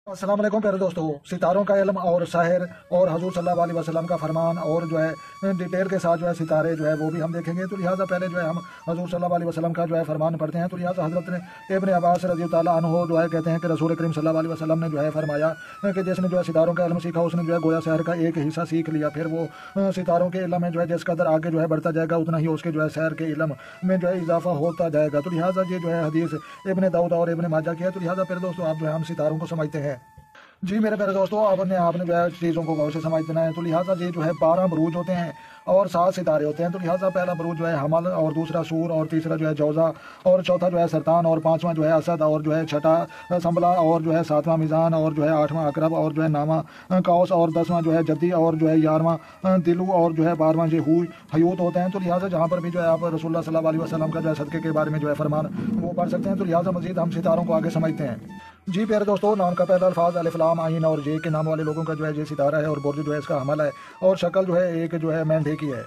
अस्सलाम वालेकुम प्यारे दोस्तों, सितारों का इल्म और सहर और हजूर सल्लल्लाहु अलैहि वसल्लम का फरमान और जो है डिटेल के साथ जो है सितारे जो है वो भी हम देखेंगे। तो लिहाजा पहले जो है हम हजूर सल्लल्लाहु अलैहि वसल्लम का जो है फरमान पढ़ते हैं। तो लिहाजा हजरत ने इब्न अब्बास रज़ी अल्लाह अन्हु जो है कहते हैं कि रसूल करीम सल्लल्लाहु अलैहि वसल्लम ने जो है फरमाया कि जिसने जो है सितारों का इल्म सीखा उसने जो है गोया शहर का एक हिस्सा सीख लिया। फिर वो सितारों के इल्म में जो है जिस कदर आगे जो है बढ़ता जाएगा उतना ही उसके जो है शहर के इल्म में जो है इजाफा होता जाएगा। तो लिहाजा ये जो है हदीस इब्न दाऊद और इब्न माजा की है। तो लिहाजा फिर दोस्तों आप जो है हम सितारों को समझते हैं। जी मेरे प्यारे दोस्तों, आपने जो है चीज़ों को गौर से समझना है। तो लिहाजा ये जो है 12 बुरूज होते हैं और 7 सितारे होते हैं। तो लिहाजा पहला बुरूज जो है हमल और दूसरा सूर और तीसरा जो है जौज़ा और चौथा जो है सरतान और पांचवा जो है असद और जो है छठा संबला और जो है 7वां मिज़ान और जो है 8वां अकरब और जो है नामा कौस और 10वां जो है जद्दी और जो है 11वां दिलू और जो है 12वां जो हयूत होते हैं। तो लिहाजा जहाँ पर भी जो है आप रसूलुल्लाह सल्लल्लाहु अलैहि वसल्लम का जो है सदक़े के बारे में जो है फरमान वो पढ़ सकते हैं। तो लिहाजा मज़ीद हम सितारों को आगे समझते हैं। जी प्यारे दोस्तों, नाम का पहला अल्फाज अलिफ लाम आइन और जे के नाम वाले लोगों का जो है ये सितारा है और बुर्ज जो है इसका हमल है और शक्ल जो है एक जो है मेंढे की है।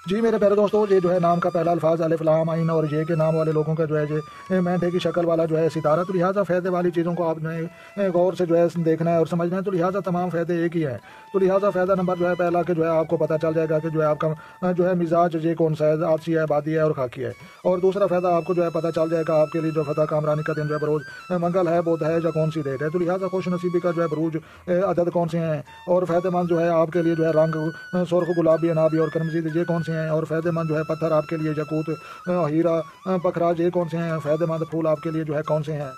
जी मेरे प्यारे दोस्तों, ये जो है नाम का पहला अल्फाज अलिफ लाम आइन और ये के नाम वाले लोगों का जो है ये मेंढे की शक्ल वाला जो है सितारा। तो लिहाजा फ़ायदे वाली चीज़ों को आपने गौर से जो है देखना है और समझना है। तो लिहाजा तमाम फ़ायदे एक ही है। तो लिहाजा फ़ायदा नंबर जो है पहला कि जो है आपको पता चल जाएगा कि जो है आपका जो है मिजाज ये कौन सा है, आलसी है, बादी है और खाकी है। और दूसरा फ़ायदा आपको जो है पता चल जाएगा आपके लिए जो फतह कामरानी का दिन जो है बरोज़ मंगल है, बुध है या कौन सी डेट है। तो लिहाजा खुश नसीबी का जो है बरूज अदद कौन से हैं और फ़ायदेमंद जो है आपके लिए जो है रंग सुर्ख गुलाबी अनाबी और करमजी ये कौन से हैं और फ़ायदेमंद जो है पत्थर आपके लिए यकूत हीरा पखराज ये कौन से हैं, फ़ायदेमंद फूल आपके लिए जो है कौन से हैं।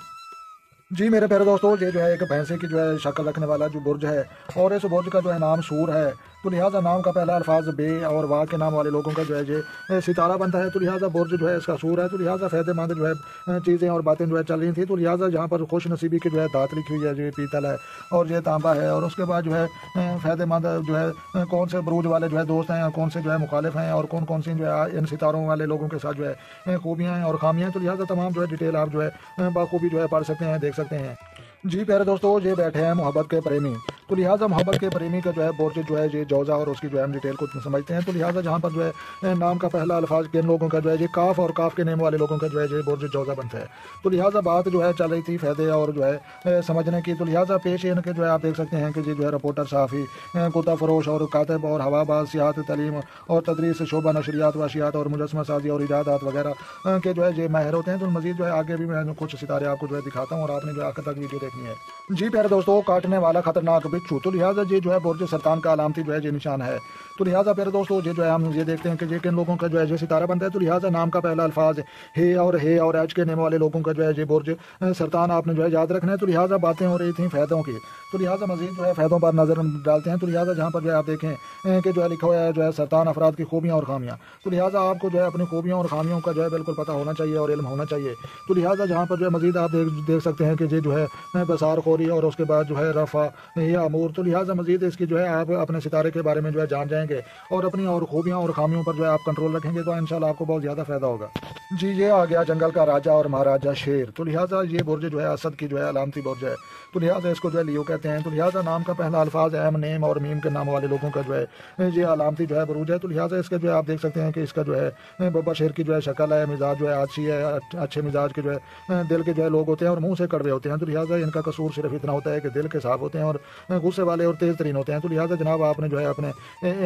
जी मेरे प्यारे दोस्तों, ये जो है एक भैंसे की जो है शक्ल रखने वाला जो बुर्ज है और इस बुर्ज का जो है नाम सूर है। तो लिहाजा नाम का पहला अल्फाज बे और वाह के नाम वाले लोगों का जो है ये सितारा बनता है। तो लिहाजा बुर्ज जो है इसका सूर है। तो लिहाजा फ़ायदेमंद जो है चीज़ें और बातें जो है चल रही थी। तो लिहाजा जहाँ पर खुश नसीबी की जो है दात लिखी हुई है, ये पीतल है और ये तांबा है। और उसके बाद जो है फ़ायदेमंद जो है कौन से बरूज वाले जो है दोस्त हैं और कौन से जो है मुखालिफ हैं और कौन कौन सी जो है इन सितारों वाले लोगों के साथ जो है खूबियाँ हैं और खामियाँ। तो लिहाजा तमाम जो है डिटेल आप जो है बाखूबी जो है पढ़ सकते हैं, देख सकते हैं। जी प्यारे दोस्तों, ये बैठे हैं मोहब्बत के प्रेमी। तो लिहाजा मोहब्बत के प्रेमी का जो है बुर्ज जो है ये जौज़ा और उसकी जो है हम डिटेल को समझते हैं। तो लिहाजा जहाँ पर जो है नाम का पहला अल्फाज किन लोगों का जो है ये काफ और काफ के नेम वाले लोगों का जो है ये बुर्ज जौज़ा बनता है। तो लिहाजा बात जो है चल रही थी फ़ायदे और जो है समझने की। तो लिहाजा पेश इनके जो है आप देख सकते हैं कि ये जो है रिपोर्टर, साफ़ी, कुत्ता फरोश और कातिब और हवाबाज, सियाहत, तलीम और तदरीस, शोबा, नशरियात, वाशियात और मुजस्समा साजी और इजादात वगैरह के जो है ये माहिर होते हैं। तो मज़ीद जो है आगे भी मैं कुछ सितारे आपको जो है दिखाता हूँ और आपने जो है आखिर तक वीडियो देखनी है। जी प्यारे दोस्तों, काटने वाला खतरनाक बिच्छू। तो लिहाजा ये जो है बुर्ज सरतान का अलामती जो है ये निशान है। तो लिहाजा प्यारे दोस्तों ये जो है हम ये देखते हैं कि ये किन लोगों का जो है ये सितारा बनता है। तो लिहाजा नाम का पहला अल्फाज हे और एच के नेम वाले लोगों का जो है ये बुर्ज सरतान आपने जो है याद रखना है। तो लिहाजा बातें हो रही थी फ़ायदों की। तो लिहाजा मज़ीद जो है फ़ायदों पर नज़र डालते हैं। तो लिहाजा जहाँ पर जो है आप देखें कि जो है लिखा हुआ है जो है सरतान अफराद की खूबियाँ और खामियाँ। तो लिहाजा आपको जो है अपनी खूबियों और खामियों का जो है बिल्कुल पता होना चाहिए और इल्म होना चाहिए। तो लिहाजा जहाँ पर जो है मज़ीद आप देख सकते हैं कि ये जो है बसार खोरी और उसके बाद जो है रफ़ा या अमूर। तो लिहाजा मज़ीद इसकी जो है आप अपने सितारे के बारे में जो है जान जाएंगे और अपनी और खूबियाँ और खामियों पर जो है आप कंट्रोल रखेंगे तो इंशाल्लाह आपको बहुत ज़्यादा फ़ायदा होगा। जी ये आ गया जंगल का राजा और महाराजा शेर। तो लिहाजा ये बुर्ज जो है असद की जो है अलामती बुर्ज है। तो लिहाजा इसको जो है लियो कहते हैं। तो लिहाजा नाम का पहला अल्फाज एम, नेम और मीम के नाम वाले लोगों का जो है ये अलामती जो है बुरूज है। तो लिहाजा इसके जो है आप देख सकते हैं कि इसका जो है बब्बर शेर की जो है शक्ल है, मिजाज जो है अच्छी है, अच्छे मिजाज के जो है दिल के जो है लोग होते हैं और मुँह से कड़वे होते हैं। तो लिहाजा इनका कसूर सिर्फ इतना होता है कि दिल के साफ होते हैं और गुस्से वाले और तेज़ तरीन होते हैं। तो लिहाजा जनाब आपने जो है अपने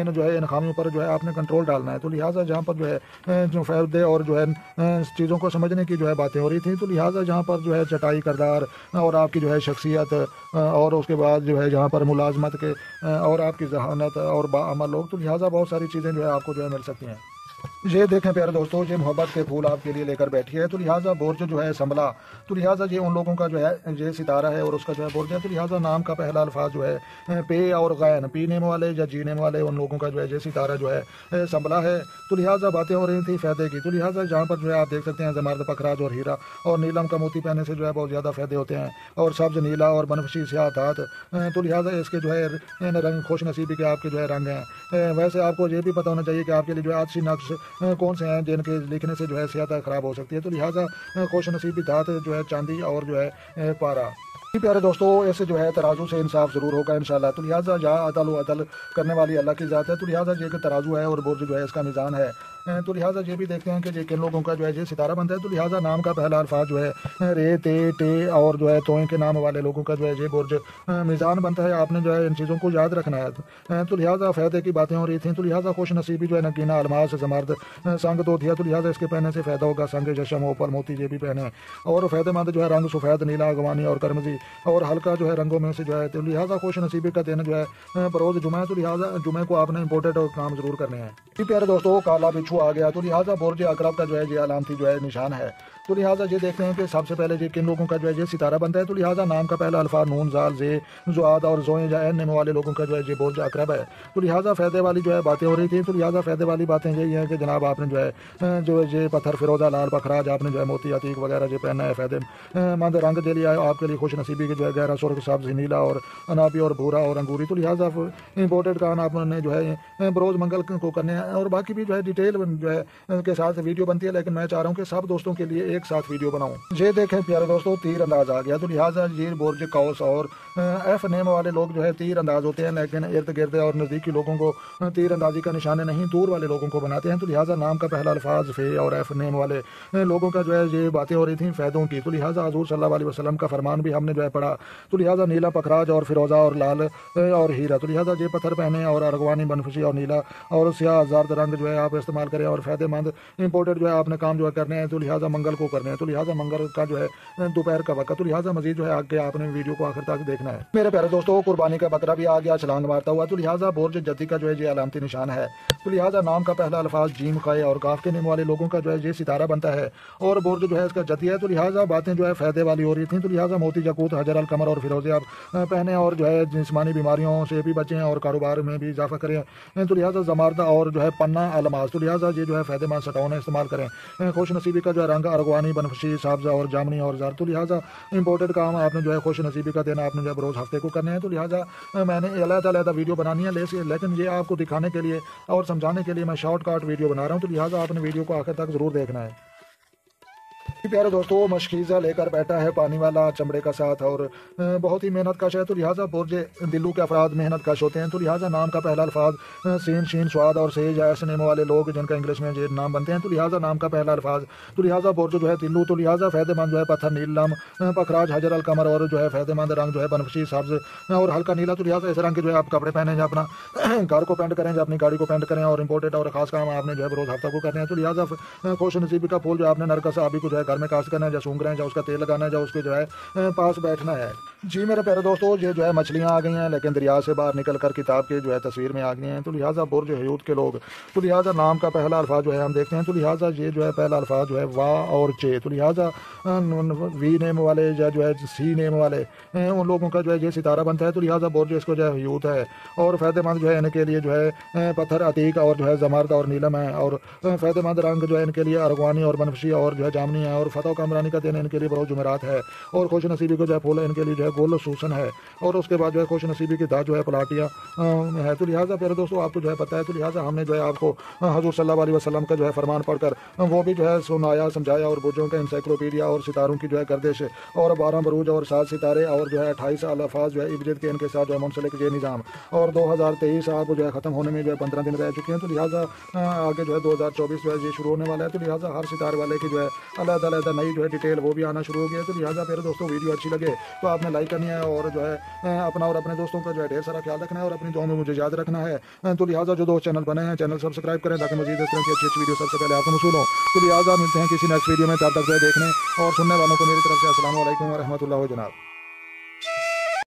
इन जो है इन खामियों पर जो है आपने कंट्रोल डालना है। तो लिहाजा जहाँ पर जो है जो फ़ायदे और जो है चीज़ों को समझने की जो है बातें हो रही थी। तो लिहाजा जहाँ पर जो है चटाई करदार और आपकी जो है शख्सियत और उसके बाद जो है जहाँ पर मुलाजमत के और आपकी जहानत और बाअमल लोग। तो लिहाजा बहुत सारी चीज़ें जो है आपको जो है मिल सकती हैं। ये देखें प्यारे दोस्तों, ये मोहब्बत के फूल आपके लिए लेकर बैठी है। तो लिहाजा बुर्ज जो है संभला। तो लिहाजा ये उन लोगों का जो है ये सितारा है और उसका जो है बुर्ज है। तो लिहाजा नाम का पहला अल्फाज जो है पे और गैन, पीने वाले या जीने वाले उन लोगों का जो है ये सितारा जो है संभला है। तो लिहाजा बातें हो रही थी फ़ायदे की। तो लिहाजा जहाँ पर जो है आप देख सकते हैं जमारद, पखराज और हीरा और नीलम का मोती पहनने से जो है बहुत ज़्यादा फ़ायदे होते हैं और सब्ज, नीला और बनफशी स्याह धात। तो लिहाजा इसके जो है इन रंग खुश नसीबी के आपके जो है रंग हैं। वैसे आपको ये भी पता होना चाहिए कि आपके लिए जो है अच्छी नक्श कौन से हैं जिनके लिखने से जो है सेहत ख़राब हो सकती है। तो लिहाजा खुश नसीबी धात जो है चांदी और जो है पारा। प्यारे दोस्तों, ऐसे जो है तराजू से इंसाफ ज़रूर होगा इंशाल्लाह। तो लिहाजा जहाँ अदल करने वाली अल्लाह की ज़ात है। तो लिहाजा ये कि तराजू है और बुर्ज जो है इसका मीज़ान है تو لہٰذا یہ بھی دیکھتے ہیں کہ یہ کن لوگوں کا جو ہے یہ ستارہ بنتا ہے. تو لہٰذا نام کا پہلا الفاظ جو ہے رے تے ٹے اور جو ہے توئیں کے نام والے لوگوں کا جو ہے یہ برج میزان بنتا ہے. آپ نے جو ہے ان چیزوں کو یاد رکھنا ہے. تو لہٰذا فائدے کی باتیں ہو رہی تھیں. تو لہٰذا خوش نصیبی جو ہے نگینا الماس زمرد سنگ تو تھیا. تو لہٰذا اس کے پہننے سے فائدہ ہوگا. سنگ چشم اوپر موتی یہ بھی پہنے اور فائدہ مند جو ہے رنگ سفید نیلا اگوانی اور کرمزی اور ہلکا جو ہے رنگوں میں سے جو ہے. تو لہٰذا خوش نصیبی کا دن جو ہے بروز جمعہ ہے. تو لہٰذا جمعے کو آپ نے امپورٹنٹ کام ضرور کرنے ہیں. پیارے دوستوں کالا بچھو آ گیا. تو لہٰذا برج عقرب کا جو ہے یہ علامتی جو ہے نشان ہے. تو لہٰذا یہ دیکھتے ہیں کہ سب سے پہلے یہ کن لوگوں کا جو ہے یہ ستارہ بنتا ہے. تو لہٰذا نام کا پہلا الفاظ نون زال زے زواد اور زوئیں یا این نیم والے لوگوں کا جو ہے یہ برج عقرب ہے. تو لہٰذا فائدے والی جو ہے باتیں ہو رہی تھیں. تو لہٰذا فائدے والی باتیں یہی ہیں کہ جناب آپ نے جو ہے یہ پتھر فیروزہ لال پکھراج آپ نے جو ہے موتی عتیق وغیرہ جو پہنا ہے. فائدے مند رنگ دے لیا ہے آپ کے لیے خوش نصیبی کے جو ہے گہرا سرخ سبز نیلا اور انابی اور بھورا اور انگوری. تو لہٰذا امپورٹنٹ کام آپ نے جو ہے بروز منگل کو کرنے ہیں. اور باقی بھی جو ہے ڈیٹیل جو ہے کے ساتھ ویڈیو بنتی ہے لیکن میں چاہ رہا ہوں کہ سب دوستوں کے لیے ایک ساتھ ویڈیو بناؤں. یہ دیکھیں پیارے دوستوں تیر انداز آ گیا. تو لہٰذا یہ برج قوس اور ایف نیم والے لوگ جو ہے تیر انداز ہوتے ہیں لیکن ارد گرد اور نزدیکی لوگوں کو تیر اندازی کا نشانہ نہیں دور والے لوگوں کو بناتے ہیں. تو لہٰذا نام کا پہلا الفاظ فے اور ایف نیم والے لوگوں کا جو ہے یہ باتیں ہو رہی تھیں فائدوں کی. تو لہٰذا حضور صلی اللہ علیہ وسلم کا فرمان بھی ہم نے جو ہے پڑھا. تو لہٰذا نیلا پکھراج اور فیروزہ اور لال اور ہیرا. تو لہٰذا یہ پتھر پہنے اور ارغوانی بنفشی اور نیلا اور سیاہ زرد رنگ جو ہے آپ استعمال کریں اور فائدے مند امپورٹنٹ جو ہے آپ نے کام جو ہے کرنے ہیں. تو لہٰذا منگل کو کرنے ہیں. تو لہٰذا منگل کا جو ہے دوپہر کا وقت. تو لہٰذا مزید جو ہے آگے آپ نے ویڈیو کو آخر تک دیکھنا ہے. میرے پیارے دوستوں قربانی کا بکرا بھی آ گیا چھلانگ مارتا ہوا. تو لہٰذا برج جتی کا جو ہے یہ علامتی نشان ہے. تو لہٰذا نام کا پہلا الفاظ جیم خے اور کاف کے نیم والے لوگوں کا جو ہے یہ ستارہ بنتا ہے اور برج جو ہے اس کا جتی ہے. تو لہٰذا باتیں جو ہے فائدے والی ہو رہی تھیں. تو لہٰذا موتی یاقوت حجر القمر اور فیروزے آپ پہنے اور جو ہے جسمانی بیماریوں سے بھی بچیں اور کاروبار میں بھی اضافہ کریں. تو لہٰذا زمردہ اور جو ہے پنا الماس. تو لہٰذا یہ جو ہے فائدے مند سٹاؤن استعمال کریں. خوش نصیبی کا جو ہے رنگ ارغوانی بنفشی سبز اور جامنی اور زر. تو لہٰذا امپورٹنٹ کام آپ نے جو ہے خوش نصیبی کا دینا آپ نے جو ہے بروز ہفتے کو کرنے ہیں. تو لہٰذا میں نے علیحدہ ویڈیو بنانی ہے لیکن یہ آپ کو دکھانے کے لیے اور سمجھانے کے لیے میں شارٹ کٹ ویڈیو بنا رہا ہوں. تو لہٰذا آپ نے ویڈیو کو آخر تک ضرور دیکھنا ہے. پیارے دوستوں مشکیزہ لے کر بیٹھا ہے پانی والا چمڑے کا ساتھ اور بہت ہی محنت کش ہے. تو لہٰذا برج دلو کے افراد محنت کش ہوتے ہیں. تو لہٰذا نام کا پہلا الفاظ سین شین سواد اور سیج ایسے نیم والے لوگ جن کا انگلش میں یہ نام بنتے ہیں. تو لہٰذا نام کا پہلا الفاظ. تو لہٰذا برج جو ہے دلو. تو لہٰذا فائدے مند جو ہے پتھر نیلم پکھراج حجر القمر اور جو ہے فائدے مند رنگ جو ہے بنفشی سبز اور ہلکا نیلا. تو لہٰذا اس رنگ کے جو ہے آپ کپڑے پہنے جو اپنا گھر کو پینٹ کریں جو اپنی گاڑی کو پینٹ کریں اور امپورٹنٹ اور خاص کام آپ نے جو ہے بروز ہفتہ کو کرنے ہیں. تو لہٰذا خوش نصیبی کا پھول جو آپ نے نرکس آبی کو جو ہے گھر میں کاشت کرنا ہے. سونگ رہے ہیں جو اس کا تیل لگانا ہے جو اس کے جو ہے پاس بیٹھنا ہے. جی میرے پیارے دوستوں یہ جو ہے مچھلیاں آ گئی ہیں لیکن دریا سے باہر نکل کر کتاب کے جو ہے تصویر میں آ گئی ہیں. تو لہٰذا برج حیوت کے لوگ. تو لہٰذا نام کا پہلا الفاظ جو ہے ہم دیکھتے ہیں. تو لہٰذا یہ جو ہے پہلا الفاظ جو ہے وا اور چے. تو لہٰذا وی نیم والے یا جو ہے سی نیم والے ان لوگوں کا جو ہے یہ ستارہ بنتا ہے. تو لہٰذا برج اس کو جو ہے حیوت ہے اور فائدے مند جو ہے ان کے لیے جو ہے پتھر عتیق اور جو ہے زمرد اور نیلم ہے اور فائدے مند رنگ جو ہے ان کے لیے ارغوانی اور بنفشی اور جو ہے جامنی ہے اور فتح و کامرانی کا دن ان کے لیے بروز جمعرات ہے اور خوش نصیبی کو جو ہے پھول ان کے لیے جو ہے گل سوسن ہے اور اس کے بعد جو ہے خوش نصیبی کی داد جو ہے پلاٹیاں ہے. تو لہٰذا پیارے دوستوں آپ کو جو ہے پتہ ہے. تو لہٰذا ہم نے جو ہے آپ کو حضور صلی اللہ علیہ وسلم کا جو ہے فرمان پڑھ کر وہ بھی جو ہے سنایا سمجھایا اور برجوں کا انسائکلوپیڈیا اور ستاروں کی جو ہے گردش اور 12 بروج اور 7 ستارے اور جو ہے 28 الفاظ جو ہے ابجد کے ان کے ساتھ جو ہے منسلک یہ نظام اور 2023 آپ جو ہے ختم ہونے میں جو ہے 15 دن رہ چکے ہیں. تو لہٰذا آگے جو ہے 2024 جو ہے یہ شروع ہونے والا ہے. تو لہٰذا ہر ستارے والے کی جو ہے علیحدہ نئی جو ہے ڈیٹیل وہ بھی آنا شروع ہو گیا ہے. تو لہٰذا میرے دوستوں ویڈیو اچھی لگے تو آپ نے لائک کرنی ہے اور جو ہے اپنا اور اپنے دوستوں کا جو ہے ڈھیر سارا خیال رکھنا ہے اور اپنی دعاؤں میں مجھے یاد رکھنا ہے. تو لہٰذا جو دوست چینل بنے ہیں چینل سبسکرائب کریں تاکہ مزید اس طرح کی اچھی ویڈیو سب سے پہلے آپ کو موصول ہوں. تو لہٰذا ملتے ہیں کسی نیکسٹ ویڈیو میں. تب تک جو ہے دیکھنے اور سننے والوں کو میری طرف سے السلام علیکم ورحمۃ اللہ جناب.